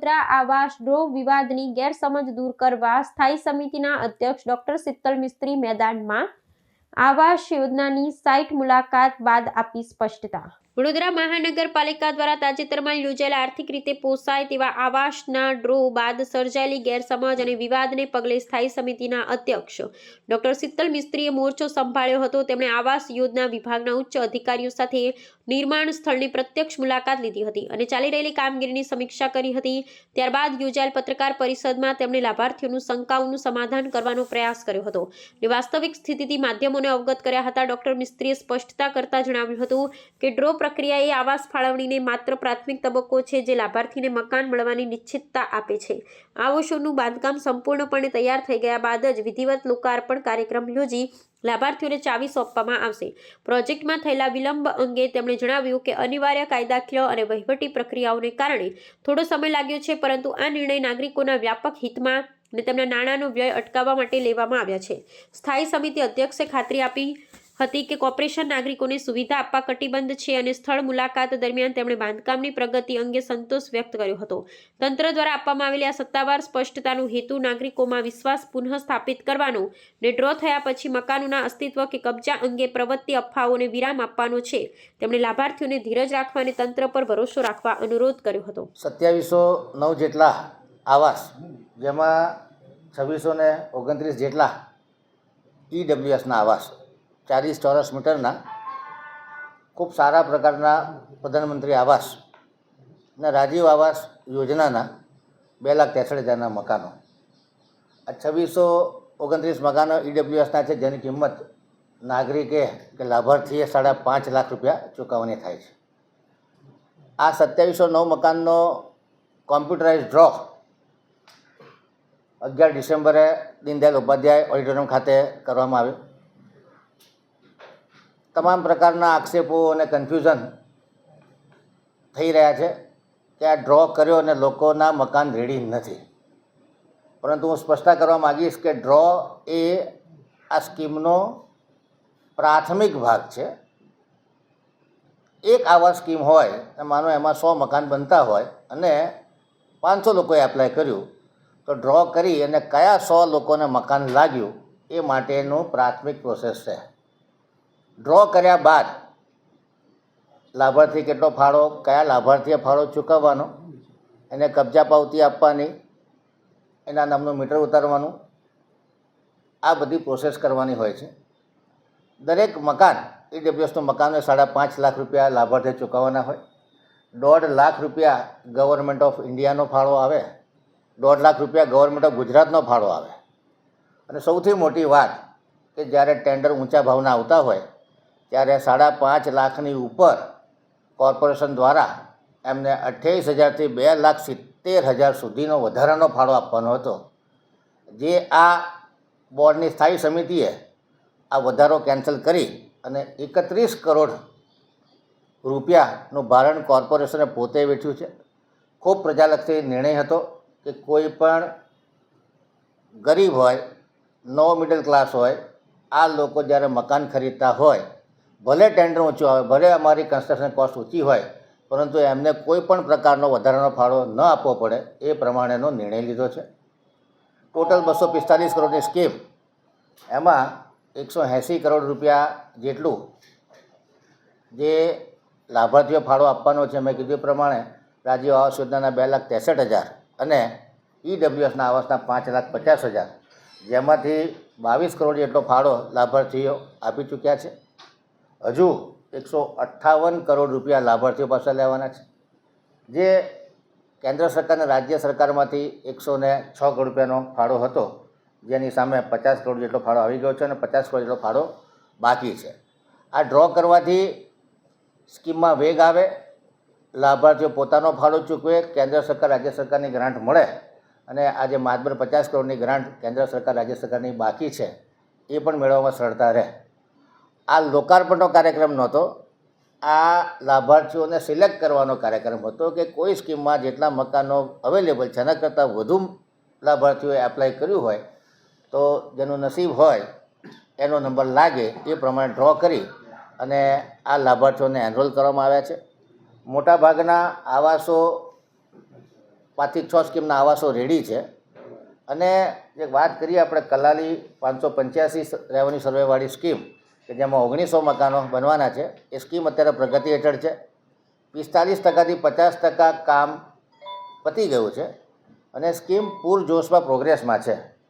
ઇન્દ્રા આવાસ ડ્રો વિવાદની ગેરસમજ દૂર કરવા સ્થાયી સમિતિના અધ્યક્ષ ડોક્ટર શીતલ મિસ્ત્રી મેદાનમાં આવાસ યોજનાની સાઇટ મુલાકાત બાદ આપી સ્પષ્ટતા। વડોદરા મહાનગરપાલિકા દ્વારા તાજેતરમાં યોજાયેલા આર્થિક રીતે પોસાય તેવા આવાસના ડ્રો બાદ સર્જાયેલી ગેરસમજ અને વિવાદને પગલે સ્થાયી સમિતિના અધ્યક્ષ ડોક્ટર શીતલ મિસ્ત્રીએ મોરચો સંભાળ્યો હતો। તેમણે આવાસ યોજના વિભાગના ઉચ્ચ અધિકારીઓ સાથે નિર્માણ સ્થળની પ્રત્યક્ષ મુલાકાત લીધી હતી અને ચાલી રહેલી કામગીરીની સમીક્ષા કરી હતી। ત્યારબાદ યોજાયેલ પત્રકાર પરિષદમાં તેમણે લાભાર્થીઓનું શંકાઓનું સમાધાન કરવાનો પ્રયાસ કર્યો હતો અને વાસ્તવિક સ્થિતિથી માધ્યમોને અવગત કર્યા હતા। ડોક્ટર મિસ્ત્રીએ સ્પષ્ટતા કરતા જણાવ્યું હતું કે ડ્રો પ્રક્રિયા એ આવાસ ફાળવણીને માત્ર પ્રાથમિક તબક્કો છે જે લાભાર્થીને મકાન મળવાની નિશ્ચિતતા આપે છે। આવાસોનું બાંધકામ સંપૂર્ણપણે તૈયાર થઈ ગયા બાદ જ વિધિવત લોકાર્પણ કાર્યક્રમ યોજી લાભાર્થીઓને ચાવી સોંપવામાં આવશે। પ્રોજેક્ટમાં થયેલા વિલંબ અંગે તેમણે જણાવ્યું કે અનિવાર્ય કાયદાકીય અને વહીવટી પ્રક્રિયાઓને કારણે થોડો સમય લાગ્યો છે, પરંતુ આ નિર્ણય નાગરિકોના વ્યાપક હિતમાં અને તેમના નાણાંનો વ્યય અટકાવવા માટે લેવામાં આવ્યા છે। સ્થાયી સમિતિ અધ્યક્ષે ખાતરી આપી હતી કે કોર્પોરેશન નાગરિકોને સુવિધા આપવા કટિબદ્ધ છે અને સ્થળ મુલાકાત દરમિયાન તેમણે બાંધકામની પ્રગતિ અંગે સંતોષ વ્યક્ત કર્યો હતો। તંત્ર દ્વારા આપવામાં આવેલી આ સત્તાવાર સ્પષ્ટતાનો હેતુ નાગરિકોમાં વિશ્વાસ પુનઃ સ્થાપિત કરવાનો અને ડ્રો થયા પછી મકાનોના અસ્તિત્વ કે કબજા અંગે પ્રવર્તી અફવાઓને વિરામ આપવાનો છે। તેમણે લાભાર્થીઓને ધીરજ રાખવા અને તંત્ર પર ભરોસો રાખવા અનુરોધ કર્યો હતો। 2709 જેટલા આવાસ, જેમાં 2629 જેટલા ઈડબ્લ્યુએસના આવાસ, 40 ચોરસ મીટરના ખૂબ સારા પ્રકારના પ્રધાનમંત્રી આવાસ અને રાજીવ આવાસ યોજનાના 2,63,000 મકાનો, આ 2629 મકાનો ઈડબ્લ્યુએસના છે, જેની કિંમત નાગરિકે કે લાભાર્થીએ 5.5 લાખ રૂપિયા ચૂકવવાની થાય છે। આ 2709 મકાનનો કોમ્પ્યુટરાઇઝ ડ્રો 11 ડિસેમ્બરે દીનદયાલ ઉપાધ્યાય ઓડિટોરિયમ ખાતે કરવામાં આવ્યો। તમામ પ્રકારના આક્ષેપો અને કન્ફ્યુઝન થઈ રહ્યા છે કે આ ડ્રો કર્યો અને લોકોના મકાન રેડી નથી, પરંતુ હું સ્પષ્ટતા કરવા માગીશ કે ડ્રો એ આ સ્કીમનો પ્રાથમિક ભાગ છે। એક આવા સ્કીમ હોય, માનો એમાં 100 મકાન બનતા હોય અને 500 લોકોએ એપ્લાય કર્યું, તો ડ્રો કરી અને કયા 100 લોકોને મકાન લાગ્યું એ માટેનું પ્રાથમિક પ્રોસેસ છે। ડ્રો કર્યા બાદ લાભાર્થી કેટલો ફાળો, કયા લાભાર્થીએ ફાળો ચૂકવવાનો, એને કબજા પાવતી આપવાની, એના નામનું મીટર ઉતારવાનું, આ બધી પ્રોસેસ કરવાની હોય છે। દરેક મકાન, ઈડબ્લ્યુએસનું મકાન 5.5 લાખ રૂપિયા લાભાર્થીએ ચૂકવવાના હોય, 1.5 લાખ રૂપિયા ગવર્મેન્ટ ઓફ ઇન્ડિયાનો ફાળો આવે, 1.5 લાખ રૂપિયા ગવર્મેન્ટ ઓફ ગુજરાતનો ફાળો આવે, અને સૌથી મોટી વાત કે જ્યારે ટેન્ડર ઊંચા ભાવના આવતા હોય ત્યારે 5.5 લાખની ઉપર કોર્પોરેશન દ્વારા એમને 28,000થી 2,70,000 સુધીનો વધારાનો ફાળો આપવાનો હતો, જે આ બોર્ડની સ્થાયી સમિતિએ આ વધારો કેન્સલ કરી અને 31 કરોડ રૂપિયાનું ભારણ કોર્પોરેશને પોતે વેઠ્યું છે। ખૂબ પ્રજાલક્ષી નિર્ણય હતો કે કોઈ પણ ગરીબ હોય, નો મિડલ ક્લાસ હોય, આ લોકો જ્યારે મકાન ખરીદતા હોય, ભલે ટેન્ડર ઊંચું આવે, ભલે અમારી કન્સ્ટ્રક્શન કોસ્ટ ઊંચી હોય, પરંતુ એમને કોઈ પણ પ્રકારનો વધારાનો ફાળો ન આપવો પડે એ પ્રમાણેનો નિર્ણય લીધો છે। ટોટલ 245 કરોડની સ્કીમ, એમાં 180 કરોડ રૂપિયા જેટલું જે લાભાર્થીઓ ફાળો આપવાનો છે, મેં કીધું એ પ્રમાણે રાજીવ આવાસ યોજનાના 2,63,000 અને ઈડબ્લ્યુએસના આવાસના 5,50,000, જેમાંથી 22 કરોડ જેટલો ફાળો લાભાર્થીઓ આપી ચૂક્યા છે। હજુ 158 કરોડ રૂપિયા લાભાર્થીઓ પાસે લેવાના છે, જે કેન્દ્ર સરકાર અને રાજ્ય સરકારમાંથી 106 કરોડ રૂપિયાનો ફાળો હતો, જેની સામે 50 કરોડ જેટલો ફાળો આવી ગયો છે અને 50 કરોડ જેટલો ફાળો બાકી છે। આ ડ્રો કરવાથી સ્કીમમાં વેગ આવે, લાભાર્થીઓ પોતાનો ફાળો ચૂકવે, કેન્દ્ર સરકાર રાજ્ય સરકારની ગ્રાન્ટ મળે, અને આજે માત્ર 50 કરોડની ગ્રાન્ટ કેન્દ્ર સરકાર રાજ્ય સરકારની બાકી છે એ પણ મેળવવામાં સરળતા રહે। આ લોકાર્પણનો કાર્યક્રમ નહોતો, આ લાભાર્થીઓને સિલેક્ટ કરવાનો કાર્યક્રમ હતો કે કોઈ સ્કીમમાં જેટલા મકાનો અવેલેબલ છે એના કરતાં વધુ લાભાર્થીઓએ એપ્લાય કર્યું હોય તો જેનું નસીબ હોય એનો નંબર લાગે એ પ્રમાણે ડ્રો કરી અને આ લાભાર્થીઓને એનરોલ કરવામાં આવ્યા છે। મોટાભાગના આવાસો 5 થી 6 સ્કીમના આવાસો રેડી છે. અને એક વાત કરીએ આપણે કલાલી 585 રેવન્યુ સર્વેવાળી સ્કીમ કે જેમાં 1900 મકાનો બનવાના છે. એ સ્કીમ અત્યારે પ્રગતિ હેઠળ છે. 45%થી 50% કામ પતી ગયું છે અને સ્કીમ પૂરજોશમાં પ્રોગ્રેસમાં છે.